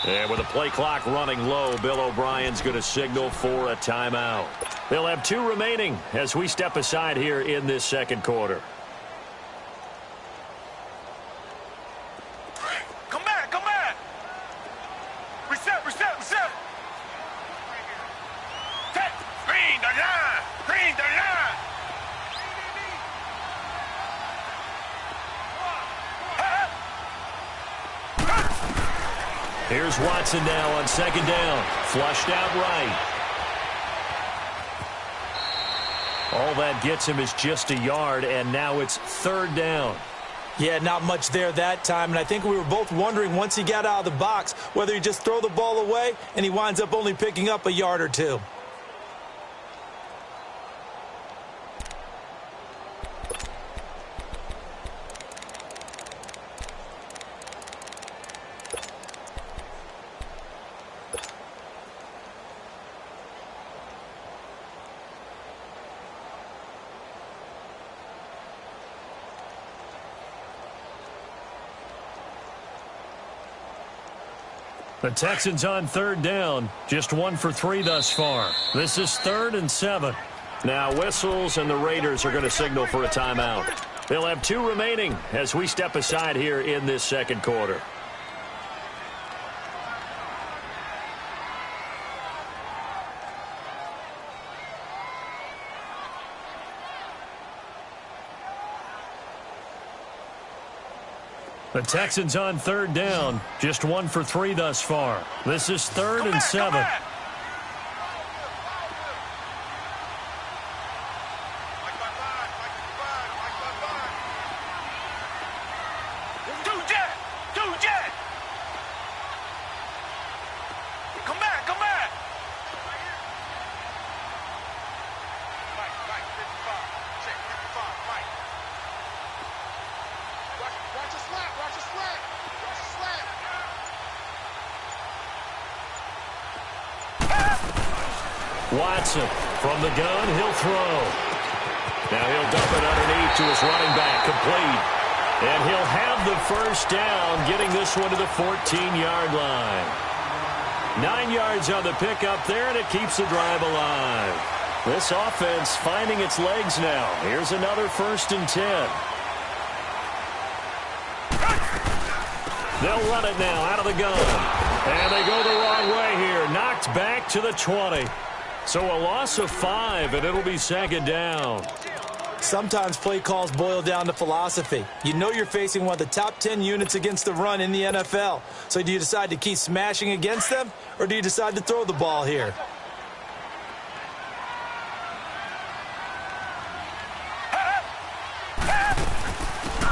And with the play clock running low, Bill O'Brien's going to signal for a timeout. They'll have 2 remaining as we step aside here in this second quarter. Come back, come back. Reset. Green the line. Here's Watson now on second down. Flushed out right. All that gets him is just a yard, and now it's 3rd down. Yeah, not much there that time, and I think we were both wondering once he got out of the box whether he just throw the ball away and he winds up only picking up a yard or 2. The Texans on 3rd down. Just 1 for 3 thus far. This is 3rd and 7. Now whistles, and the Raiders are going to signal for a timeout. They'll have 2 remaining as we step aside here in this second quarter. The Texans on 3rd down. Just 1 for 3 thus far. This is 3rd and 7. Watson from the gun, he'll throw. Now he'll dump it underneath to his running back, complete. And he'll have the first down, getting this one to the 14-yard line. 9 yards on the pickup there, and it keeps the drive alive. This offense finding its legs now. Here's another 1st and 10. They'll run it now out of the gun. And they go the wrong way here. Knocked back to the 20. So a loss of 5, and it'll be 2nd down. Sometimes play calls boil down to philosophy. You know you're facing one of the top 10 units against the run in the NFL. So do you decide to keep smashing against them, or do you decide to throw the ball here?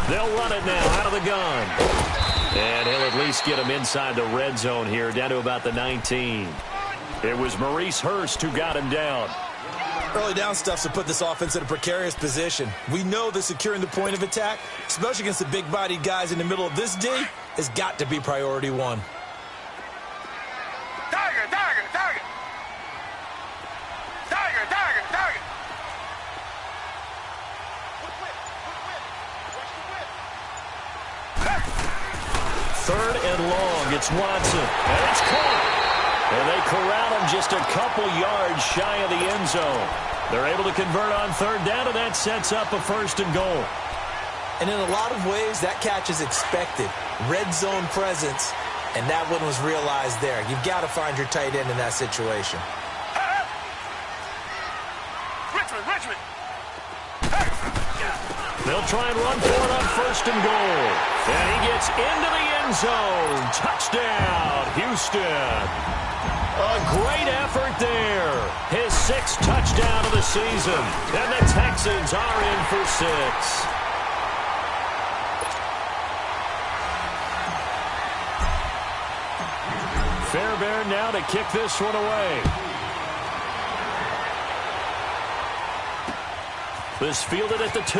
They'll run it now out of the gun. And he'll at least get him inside the red zone here, down to about the 19. It was Maurice Hurst who got him down. Early down stuff's to put this offense in a precarious position. We know that securing the point of attack, especially against the big-bodied guys in the middle of this D, has got to be priority 1. Third and long, it's Watson, and it's caught. And they corral him just a couple yards shy of the end zone. They're able to convert on 3rd down, and that sets up a 1st and goal. And in a lot of ways, that catch is expected. Red zone presence, and that one was realized there. You've got to find your tight end in that situation. Richmond. They'll try and run for it on 1st and goal. And he gets into the end zone. Touchdown, Houston. A great effort there. His 6th touchdown of the season. And the Texans are in for 6. Fairbairn now to kick this one away. This fielded at the 2.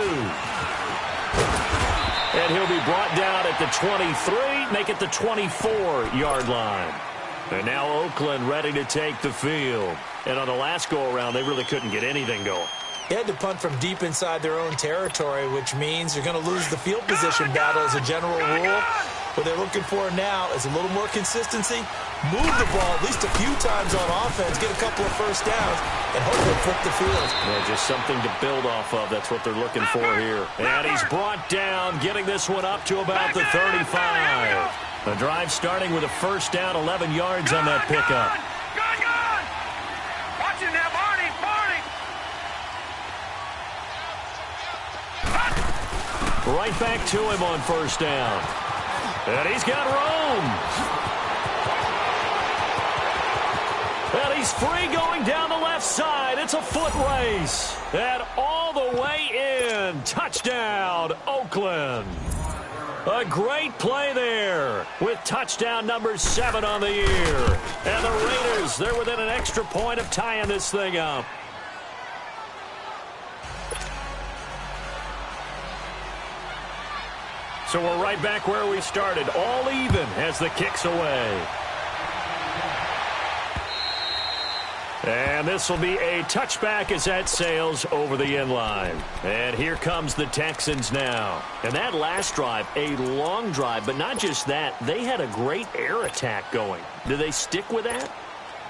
And he'll be brought down at the 23, make it the 24-yard line. And now Oakland ready to take the field. And on the last go-around, they really couldn't get anything going. They had to punt from deep inside their own territory, which means you're going to lose the field position battle as a general rule. What they're looking for now is a little more consistency, move the ball at least a few times on offense, get a couple of first downs, and hopefully flip the field. Yeah, just something to build off of. That's what they're looking for here. And he's brought down, getting this one up to about the 35. The drive starting with a first down, 11 yards on that pickup. Gun! Watch it now, Barney! Right back to him on first down. And he's got room. And he's free going down the left side. It's a foot race. And all the way in. Touchdown, Oakland. A great play there with touchdown number 7 on the year. And the Raiders, they're within an extra point of tying this thing up. So we're right back where we started, all even as the kick's away. And this will be a touchback as that sails over the end line. And here comes the Texans now. And that last drive, a long drive, but not just that. They had a great air attack going. Do they stick with that?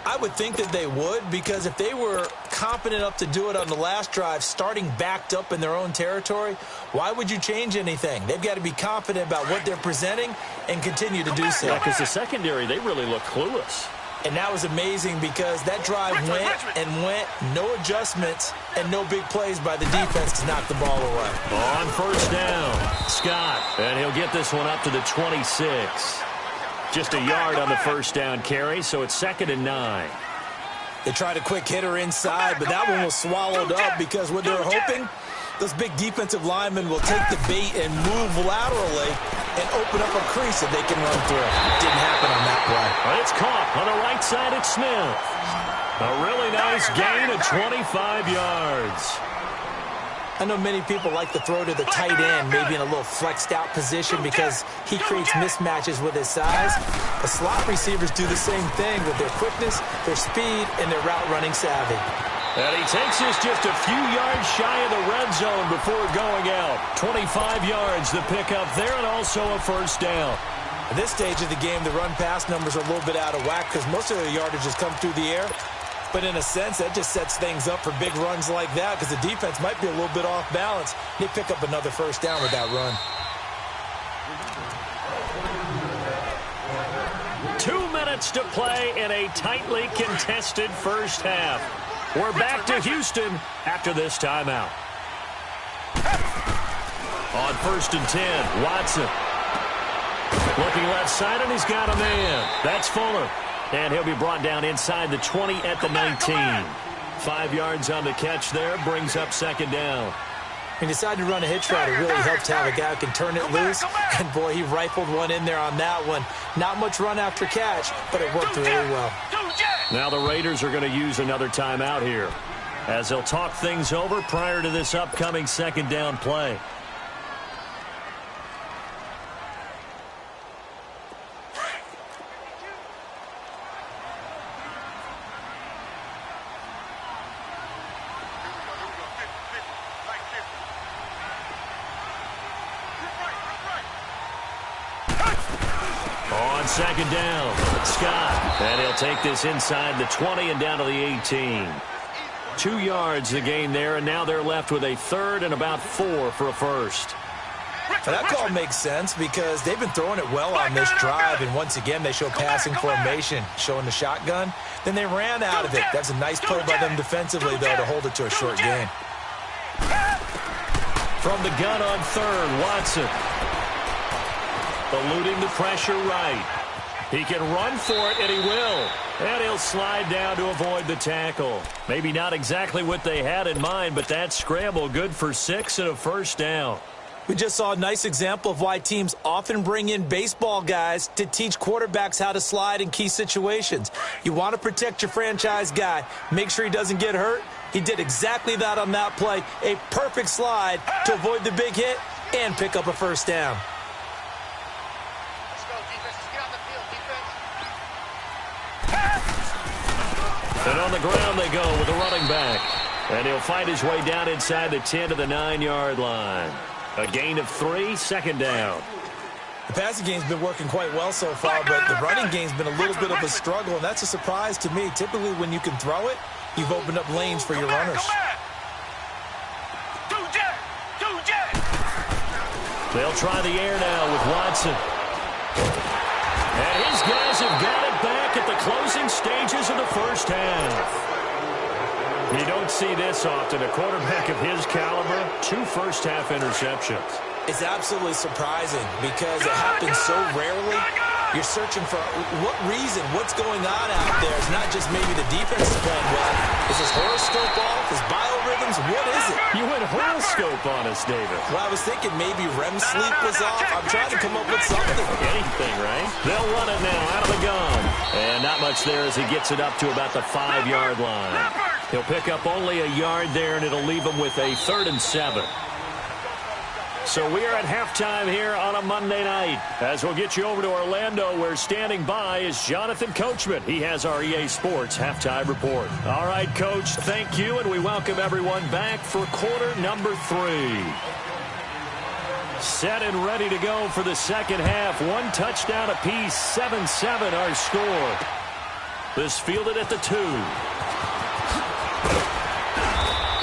I would think that they would, because if they were confident enough to do it on the last drive, starting backed up in their own territory, why would you change anything? They've got to be confident about what they're presenting and continue to do so. Yeah, because the secondary, they really look clueless. And that was amazing because that drive went and went, no adjustments and no big plays by the defense to knock the ball away. On first down, Scott, and he'll get this one up to the 26. Just a yard on the first down carry, so it's 2nd and 9. They tried a quick hitter inside, but that one was swallowed up because what they were hoping, those big defensive linemen will take the bait and move laterally and open up a crease that they can run through. Didn't happen on that play. But it's caught on the right side at Smith. A really nice gain of 25 yards. I know many people like to throw to the tight end, maybe in a little flexed out position because he creates mismatches with his size. The slot receivers do the same thing with their quickness, their speed, and their route running savvy. And he takes us just a few yards shy of the red zone before going out. 25 yards the pickup there, and also a first down. At this stage of the game, the run-pass numbers are a little bit out of whack because most of their yardage has come through the air. But in a sense, that just sets things up for big runs like that because the defense might be a little bit off balance. They pick up another first down with that run. 2 minutes to play in a tightly contested first half. We're back to Houston after this timeout. On 1st and 10, Watson. Looking left side, and he's got a man. That's Fuller. And he'll be brought down inside the 20 at the 19. 5 yards on the catch there, brings up 2nd down. He decided to run a hitch route. It really helps to have a guy who can turn it loose. And, boy, he rifled one in there on that one. Not much run after catch, but it worked really well. Now the Raiders are going to use another timeout here as they'll talk things over prior to this upcoming 2nd down play. On 2nd down, Scott. And he'll take this inside the 20 and down to the 18. 2 yards the gain there, and now they're left with a 3rd and about 4 for a first. Now that call makes sense because they've been throwing it well on this drive, and once again they show passing formation, showing the shotgun. Then they ran out of it. That's a nice play by them defensively, though, to hold it to a short gain. From the gun on 3rd, Watson. Eluding the pressure right. He can run for it, and he will. And he'll slide down to avoid the tackle. Maybe not exactly what they had in mind, but that scramble good for 6 and a first down. We just saw a nice example of why teams often bring in baseball guys to teach quarterbacks how to slide in key situations. You want to protect your franchise guy. Make sure he doesn't get hurt. He did exactly that on that play. A perfect slide to avoid the big hit and pick up a first down. And on the ground they go with the running back. And he'll find his way down inside the 10 to the 9-yard line. A gain of 3, 2nd down. The passing game's been working quite well so far, but the running game's been a little bit of a struggle, and that's a surprise to me. Typically, when you can throw it, you've opened up lanes for your runners. They'll try the air now with Watson. And his guys have got it back at the closing stages of the first half. You don't see this often. A quarterback of his caliber, 2 first-half interceptions. It's absolutely surprising because it happens so rarely. You're searching for what reason, what's going on out there. It's not just maybe the defense is playing well. Is his horoscope off? His biorhythms? What is it? You went horoscope on us, David. Well, I was thinking maybe REM sleep was off. I'm trying to come up with something. Anything, right? They'll run it now out of the gun. And not much there as he gets it up to about the 5-yard line. He'll pick up only a yard there, and it'll leave him with a 3rd and 7. So we are at halftime here on a Monday night. As we'll get you over to Orlando, where standing by is Jonathan Coachman. He has our EA Sports halftime report. All right, Coach, thank you, and we welcome everyone back for quarter number 3. Set and ready to go for the second half. 1 touchdown apiece, 7-7 our score. This fielded at the 2.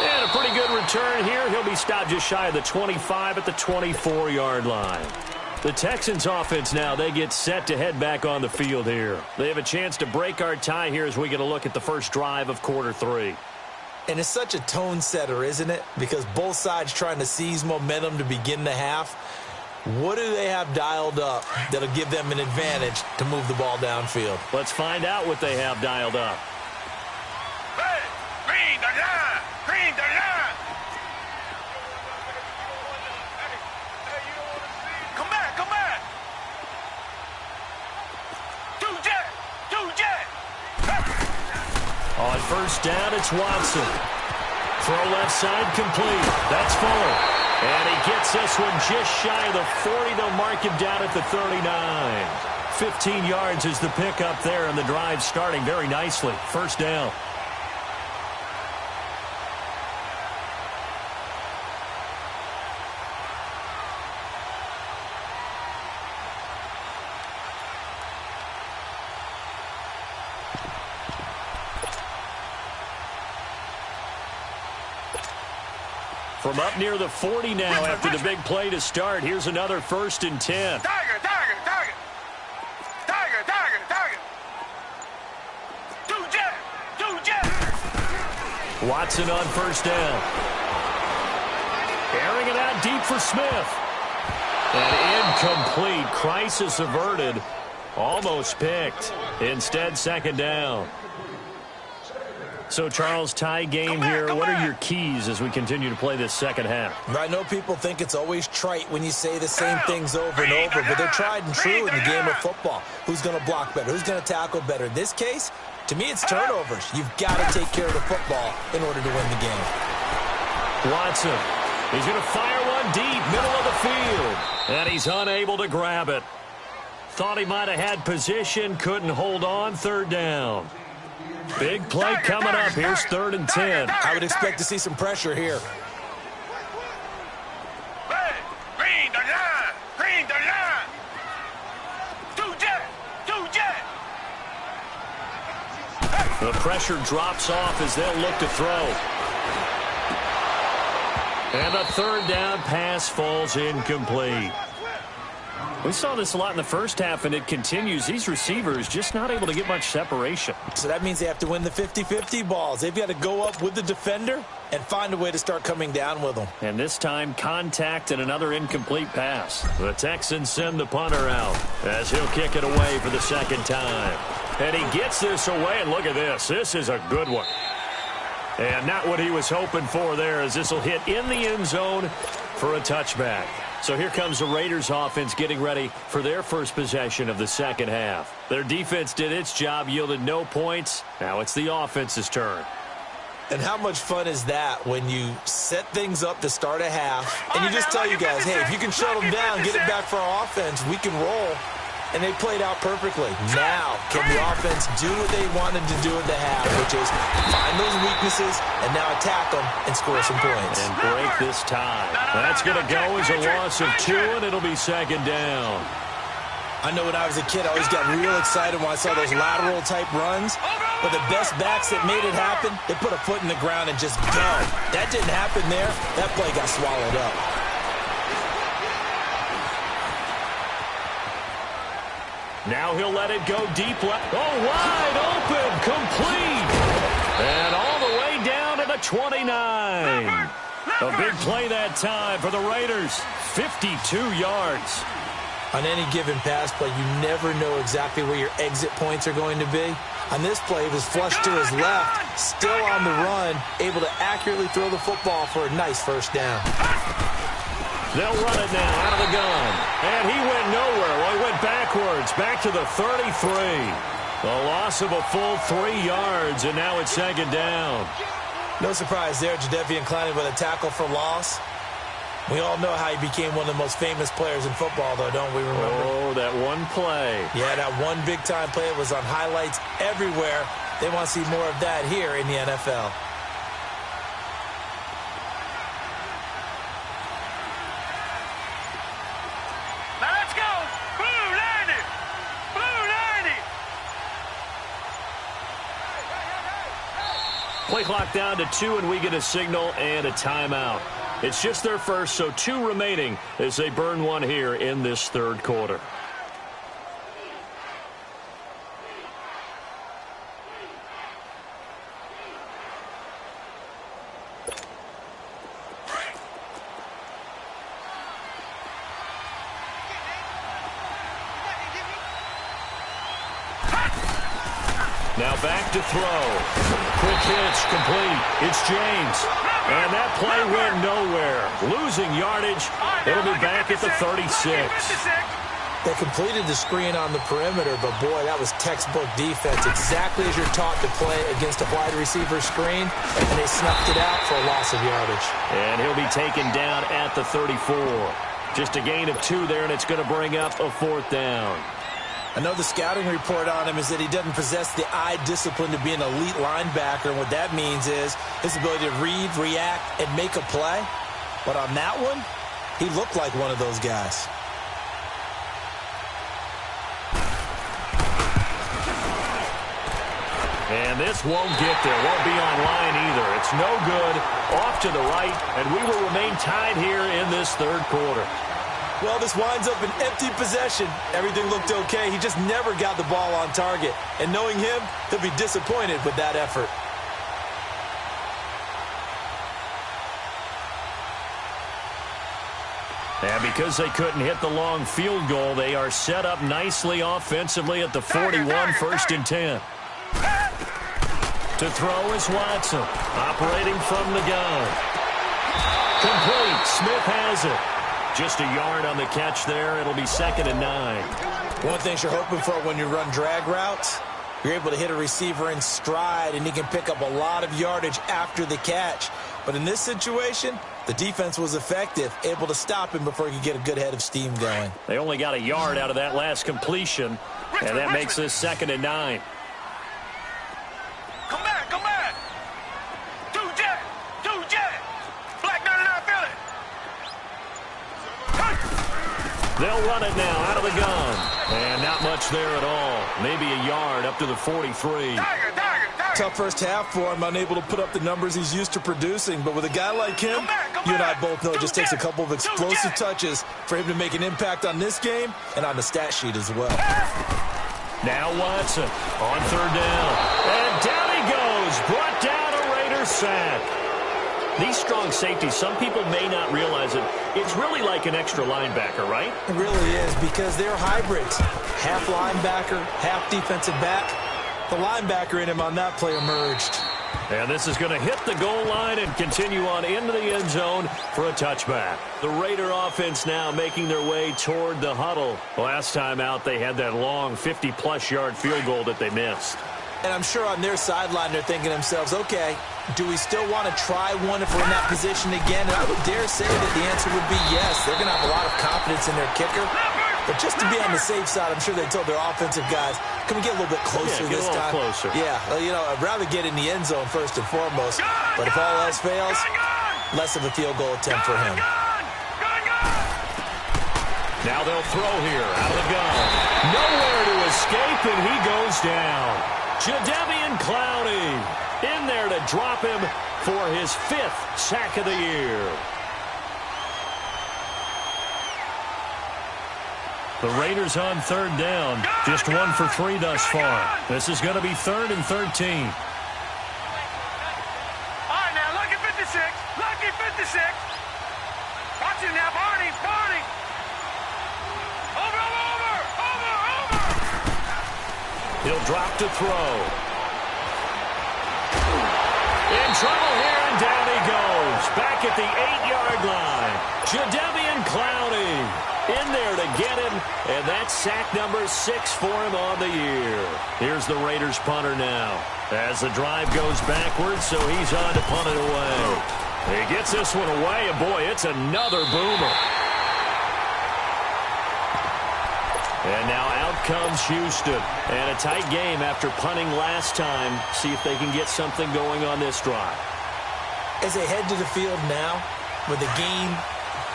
And a pretty good return here. He'll be stopped just shy of the 25 at the 24-yard line. The Texans offense now, they get set to head back on the field here. They have a chance to break our tie here as we get a look at the first drive of quarter 3. And it's such a tone setter, isn't it? Because both sides trying to seize momentum to begin the half. What do they have dialed up that'll give them an advantage to move the ball downfield? Let's find out what they have dialed up. Hey, green the line! Green the line! Come back, come back! 2 jet! 2 jet! On first down, it's Watson. Throw left side complete. That's Fuller. And he gets this one just shy of the 40. They'll mark him down at the 39. 15 yards is the pickup there, and the drive starting very nicely. First down. From up near the 40 now after the big play to start. Here's another 1st and 10. Tiger, tiger, tiger! Tiger, tiger, tiger! 2 jet! 2 jet! Watson on first down. Airing it out deep for Smith. And incomplete. Crisis averted. Almost picked. Instead, second down. So, Charles, tie game here. What are your keys as we continue to play this second half? I know people think it's always trite when you say the same things over and over, but they're tried and true in the game of football. Who's going to block better? Who's going to tackle better? In this case, to me, it's turnovers. You've got to take care of the football in order to win the game. Watson. He's going to fire one deep, middle of the field. And he's unable to grab it. Thought he might have had position, couldn't hold on. 3rd down. Big play coming up. Here's 3rd and 10. I would expect to see some pressure here. Hey, green the line! Green the line! 2 jet! 2 jet! The pressure drops off as they'll look to throw. And a 3rd down pass falls incomplete. We saw this a lot in the first half, and it continues. These receivers just not able to get much separation. So that means they have to win the 50-50 balls. They've got to go up with the defender and find a way to start coming down with them. And this time, contact and another incomplete pass. The Texans send the punter out as he'll kick it away for the second time. And he gets this away, and look at this. This is a good one. And not what he was hoping for there, as this will hit in the end zone for a touchback. So here comes the Raiders offense getting ready for their first possession of the second half. Their defense did its job, yielded no points. Now it's the offense's turn. And how much fun is that when you set things up to start a half and you just tell you guys, hey, if you can shut them down, get it back for our offense, we can roll. And they played out perfectly. Now, can the offense do what they wanted to do at the half, which is find those weaknesses and now attack them and score some points. And break this tie. That's going to go as a loss of 2, and it'll be second down. I know when I was a kid, I always got real excited when I saw those lateral-type runs. But the best backs that made it happen, they put a foot in the ground and just go. That didn't happen there. That play got swallowed up. Now he'll let it go deep left. Oh, wide open, complete. And all the way down to the 29. A big play that time for the Raiders. 52 yards. On any given pass play, you never know exactly where your exit points are going to be. On this play, he was flushed to his left, still on the run, able to accurately throw the football for a nice first down. They'll run it now out of the gun. And he went nowhere. Well, he went backwards, back to the 33. A loss of a full 3 yards, and now it's second down. No surprise there, Jadeveon Clowney with a tackle for loss. We all know how he became one of the most famous players in football, though, don't we remember? Oh, that one play. Yeah, that one big-time play was on highlights everywhere. They want to see more of that here in the NFL. Now let's go. Blue 90. Blue 90. Play clock down to 2, and we get a signal and a timeout. It's just their first, so 2 remaining as they burn one here in this third quarter. Now back to throw. Quick hitch, complete. It's James. And that play went nowhere. Losing yardage. It'll be back at the 36. They completed the screen on the perimeter, but boy, that was textbook defense. Exactly as you're taught to play against a wide receiver screen, and they snuffed it out for a loss of yardage. And he'll be taken down at the 34. Just a gain of 2 there, and it's going to bring up a 4th down. I know the scouting report on him is that he doesn't possess the eye discipline to be an elite linebacker. And what that means is his ability to read, react, and make a play. But on that one, he looked like one of those guys. And this won't get there. Won't be online either. It's no good. Off to the right, and we will remain tied here in this third quarter. Well, this winds up an empty possession. Everything looked okay. He just never got the ball on target. And knowing him, he'll be disappointed with that effort. And because they couldn't hit the long field goal, they are set up nicely offensively at the 41, first and 10. To throw is Watson, operating from the gun. Complete. Smith has it. Just a yard on the catch there. It'll be 2nd and 9. One thing you're hoping for when you run drag routes, you're able to hit a receiver in stride, and he can pick up a lot of yardage after the catch. But in this situation, the defense was effective, able to stop him before he could get a good head of steam going. They only got a yard out of that last completion, and that makes this 2nd and 9. Come back, come back. 2 jet, 2 jet. Black 99 Philly. They'll run it now out of the gun. And not much there at all. Maybe a yard up to the 43. Tough first half for him, unable to put up the numbers he's used to producing. But with a guy like him, you and I both know it just takes a couple of explosive touches for him to make an impact on this game and on the stat sheet as well. Now Watson on 3rd down. And down he goes. Brought down a Raider sack. These strong safeties, some people may not realize it. It's really like an extra linebacker, right? It really is, because they're hybrids. Half linebacker, half defensive back. The linebacker in him on that play emerged. And this is going to hit the goal line and continue on into the end zone for a touchback. The Raider offense now making their way toward the huddle. Last time out, they had that long 50-plus yard field goal that they missed. And I'm sure on their sideline they're thinking to themselves, okay, do we still want to try one if we're in that position again? And I would dare say that the answer would be yes. They're going to have a lot of confidence in their kicker. But just to be on the safe side, I'm sure they told their offensive guys, can we get a little bit closer this time? Closer. Yeah, well, you know, I'd rather get in the end zone first and foremost. But if all else fails, less of a field goal attempt for him. Now they'll throw here out of the gun. Nowhere to escape, and he goes down. Jadeveon Clowney in there to drop him for his 5th sack of the year. The Raiders on 3rd down. Just 1 for 3 thus far. This is going to be 3rd and 13. All right, now, lucky 56. Lucky 56. Watch it now, Barney. Barney. Over. He'll drop to throw. In trouble here, and down he goes. Back at the 8-yard line. Jadeveon Clowney in there to get him, and that's sack number 6 for him on the year. Here's the Raiders punter now. As the drive goes backwards, so he's on to punt it away. He gets this one away, and boy, it's another boomer. And now out comes Houston. And a tight game after punting last time. See if they can get something going on this drive. As they head to the field now, with the game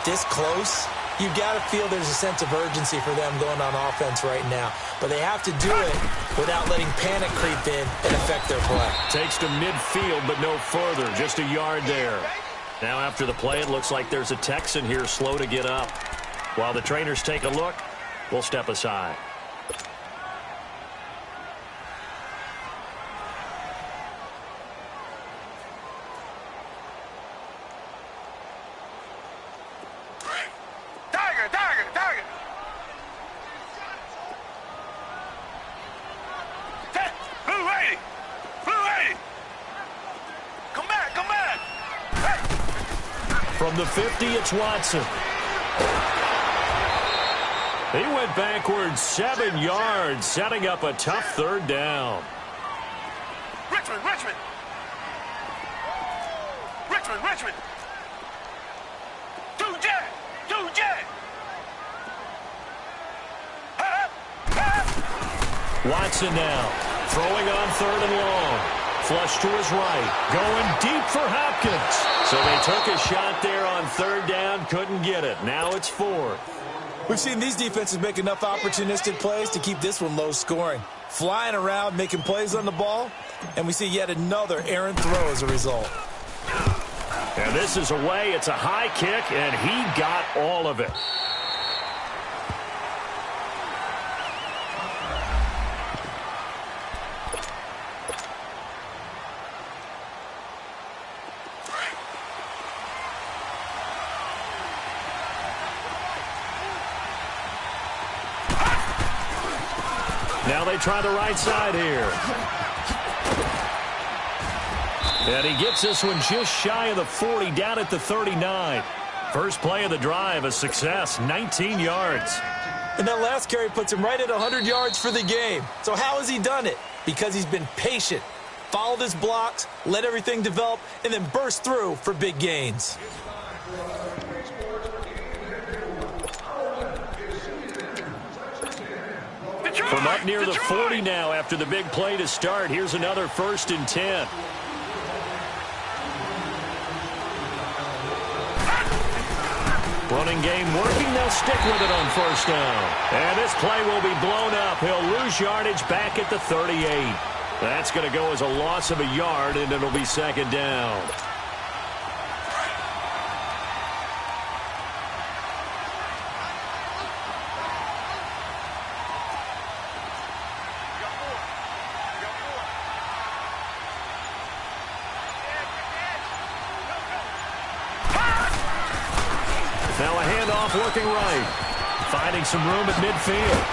this close, you got to feel there's a sense of urgency for them going on offense right now. But they have to do it without letting panic creep in and affect their play. Takes to midfield, but no further. Just a yard there. Now after the play, it looks like there's a Texan here slow to get up. While the trainers take a look, we'll step aside. Tiger. Blue 80. Come back. Hey. From the 50, it's Watson. He went backwards 7 yards, setting up a tough 3rd down. Richmond. 2-jet. Watson now, throwing on 3rd and long. Flush to his right, going deep for Hopkins. So they took a shot there on 3rd down, couldn't get it. Now it's 4th. We've seen these defenses make enough opportunistic plays to keep this one low scoring. Flying around, making plays on the ball, and we see yet another errant throw as a result. And this is away. It's a high kick, and he got all of it. Now they try the right side here. And he gets this one just shy of the 40, down at the 39. First play of the drive, a success, 19 yards. And that last carry puts him right at 100 yards for the game. So how has he done it? Because he's been patient, followed his blocks, let everything develop, and then burst through for big gains. From up near the 40 now after the big play to start. Here's another 1st and 10. Running game working. They'll stick with it on 1st down. And this play will be blown up. He'll lose yardage back at the 38. That's going to go as a loss of a yard, and it'll be 2nd down. Now a handoff looking right. Finding some room at midfield.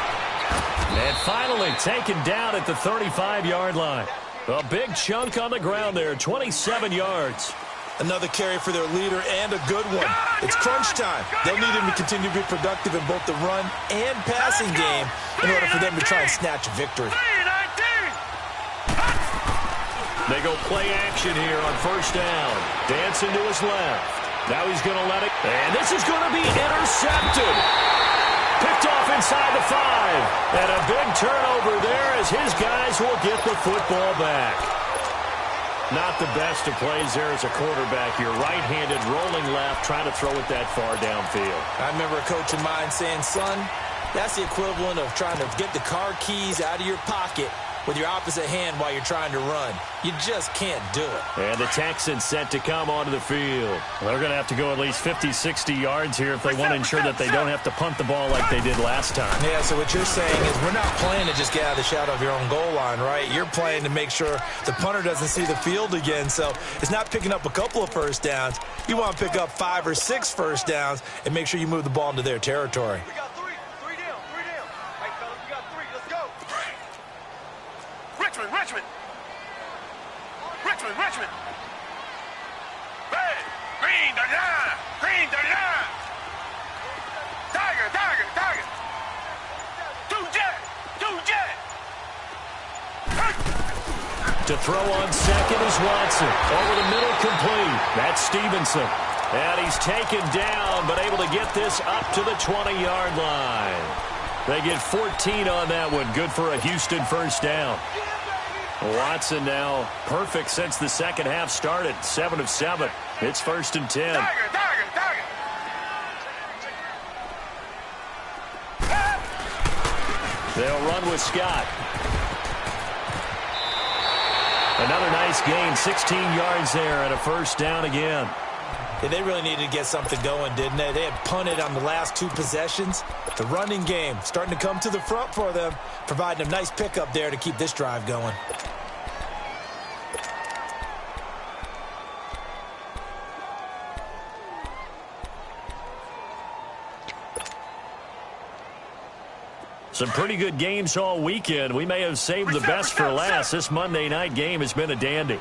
And finally taken down at the 35-yard line. A big chunk on the ground there, 27 yards. Another carry for their leader and a good one. It's crunch time. They'll need him to continue to be productive in both the run and passing game in order for them to try and snatch a victory. They go play action here on 1st down. Dancing to his left. Now he's going to let it. And this is going to be intercepted. Picked off inside the 5. And a big turnover there as his guys will get the football back. Not the best of plays there as a quarterback. You're right-handed, rolling left, trying to throw it that far downfield. I remember a coach of mine saying, son, That's the equivalent of trying to get the car keys out of your pocket with your opposite hand while you're trying to run. You just can't do it. And the Texans set to come onto the field. They're going to have to go at least 50, 60 yards here if they want to ensure that they don't have to punt the ball like they did last time. Yeah, so what you're saying is we're not playing to just get out of the shadow of your own goal line, right? You're playing to make sure the punter doesn't see the field again. So it's not picking up a couple of first downs. You want to pick up 5 or 6 first downs and make sure you move the ball into their territory. Richmond. Red, green, the line. Green, the line. Tiger. Two jet. To throw on second is Watson. Over the middle, complete. That's Stevenson. And he's taken down, but able to get this up to the 20-yard line. They get 14 on that one. Good for a Houston first down. Watson now perfect since the second half started. 7 of 7. It's 1st and 10. Tiger. They'll run with Scott. Another nice gain. 16 yards there and a first down again. Yeah, they really needed to get something going, didn't they? They had punted on the last 2 possessions. The running game starting to come to the front for them, providing a nice pickup there to keep this drive going. Some pretty good games all weekend. We may have saved the best for last. This Monday night game has been a dandy.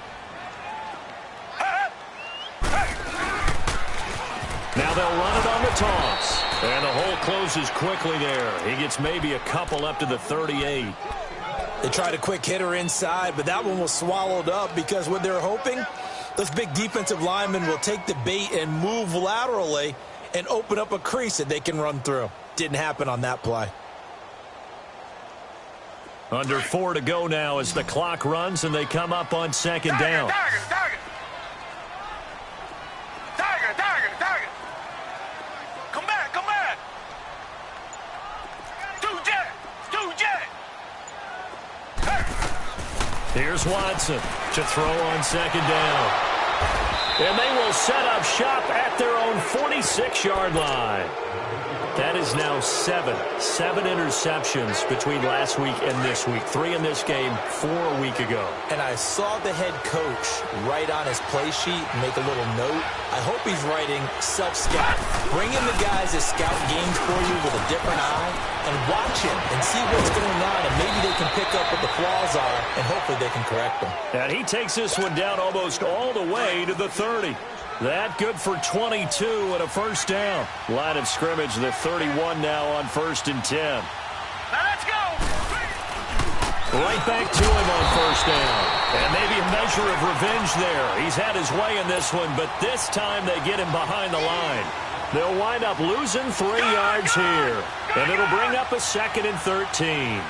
Now they'll run it on the toss. And the hole closes quickly there. He gets maybe a couple up to the 38. They tried a quick hitter inside, but that one was swallowed up because what they're hoping, those big defensive linemen will take the bait and move laterally and open up a crease that they can run through. Didn't happen on that play. Under 4 to go now as the clock runs and they come up on second down. Tiger. Come back. Two jet. Here's Watson to throw on second down. And they will set up shop at their own 46-yard line. That is now 7 interceptions between last week and this week. 3 in this game, 4 a week ago. And I saw the head coach write on his play sheet, make a little note. I hope he's writing self-scout. Bring in the guys that scout games for you with a different eye and watch him and see what's going on, and maybe they can pick up what the flaws are, and hopefully they can correct them. And he takes this one down almost all the way to the 30. That good for 22 and a first down. Line of scrimmage, the 31 now on 1st and 10. Now let's go. Right back to him on first down. And maybe a measure of revenge there. He's had his way in this one, but this time they get him behind the line. They'll wind up losing 3 yards here. And it'll bring up a 2nd and 13.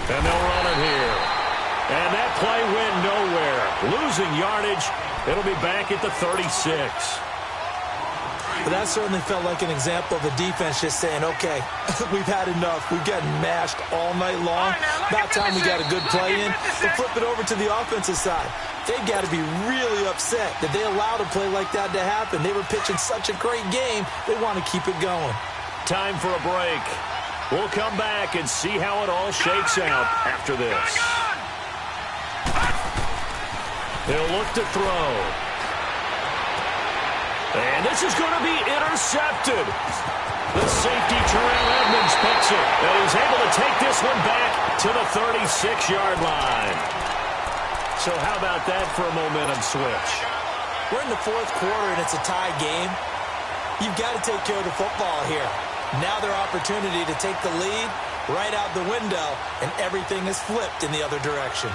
And they'll run it here. And that play went nowhere. Losing yardage. It'll be back at the 36. But that certainly felt like an example of the defense just saying, okay, we've had enough. We've gotten mashed all night long. About time we got a good play in. But flip it over to the offensive side. They've got to be really upset that they allowed a play like that to happen. They were pitching such a great game. They want to keep it going. Time for a break. We'll come back and see how it all shakes out after this. He'll look to throw. And this is going to be intercepted. The safety, Terrell Edmonds, picks it. And he's able to take this one back to the 36-yard line. So how about that for a momentum switch? We're in the 4th quarter, and it's a tie game. You've got to take care of the football here. Now their opportunity to take the lead right out the window, and everything is flipped in the other direction.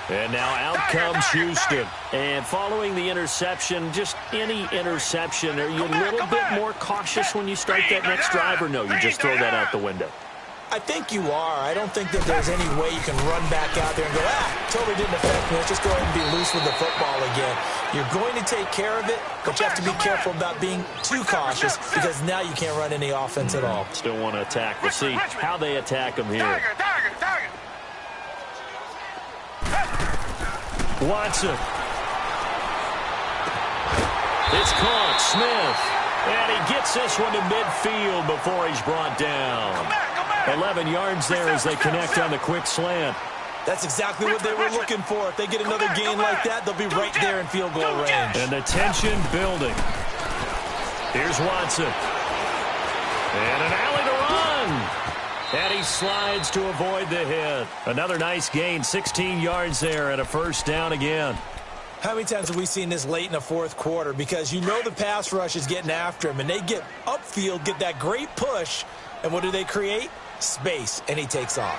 And now out comes Houston. And following the interception, just any interception, are you a little bit more cautious when you start that next drive, or no, you just throw that out the window? I think you are. I don't think that there's any way you can run back out there and go, totally didn't affect me. Let's just go ahead and be loose with the football again. You're going to take care of it, but you have to be careful about being too cautious because now you can't run any offense at all. Still want to attack. We'll see how they attack him here. Watson. It's caught. Smith. And he gets this one to midfield before he's brought down. 11 yards there as they connect on the quick slant. That's exactly what they were looking for. If they get another gain like that, they'll be right there in field goal range. And the tension building. Here's Watson. And an alley to run. And he slides to avoid the hit. Another nice gain, 16 yards there and a first down again. How many times have we seen this late in the fourth quarter? Because you know the pass rush is getting after him, and they get upfield, get that great push, and what do they create? Space, and he takes off.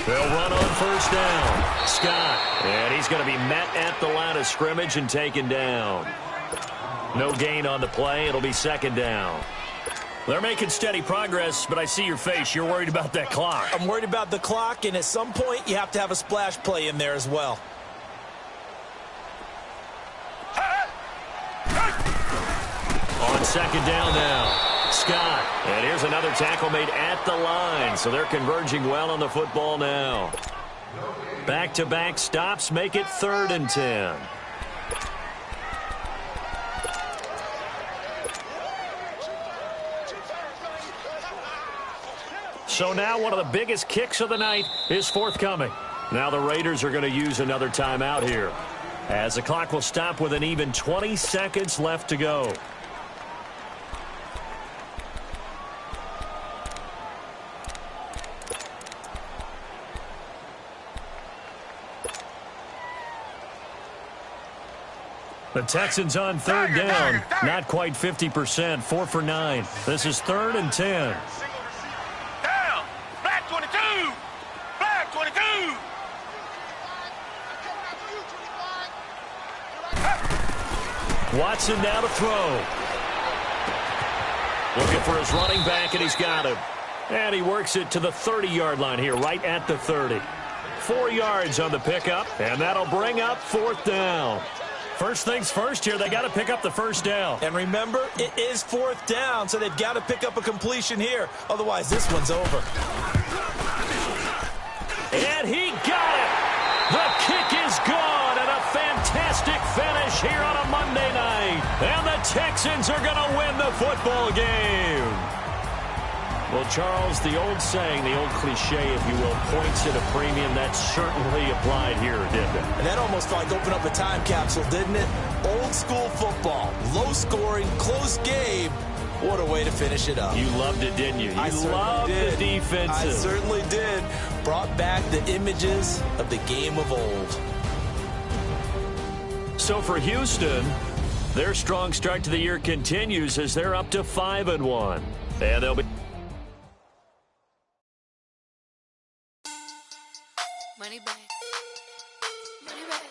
They'll run on first down. Scott, and he's going to be met at the line of scrimmage and taken down. No gain on the play. It'll be second down. They're making steady progress, but I see your face. You're worried about that clock. I'm worried about the clock, and at some point, you have to have a splash play in there as well. On second down now, Scott. And here's another tackle made at the line, so they're converging well on the football now. Back-to-back stops make it 3rd and 10. So now one of the biggest kicks of the night is forthcoming. Now the Raiders are going to use another timeout here, as the clock will stop with an even 20 seconds left to go. The Texans on 3rd down. Not quite 50%. 4 for 9. This is 3rd and 10. Watson now to throw. Looking for his running back, and he's got him. And he works it to the 30-yard line here, right at the 30. 4 yards on the pickup, and that'll bring up 4th down. First things first here, they got to pick up the first down. And remember, it is 4th down, so they've got to pick up a completion here. Otherwise, this one's over. And he got it. The kick is gone, and a fantastic finish here on a Monday night. And the Texans are going to win the football game. Well, Charles, the old saying, the old cliche, if you will, points at a premium, that certainly applied here, didn't it? And that almost felt like opened up a time capsule, didn't it? Old school football, low scoring, close game. What a way to finish it up. You loved it, didn't you? I loved the defense. I certainly did. Brought back the images of the game of old. So for Houston, their strong start to the year continues as they're up to 5-1. And they'll be... Money back. Money back.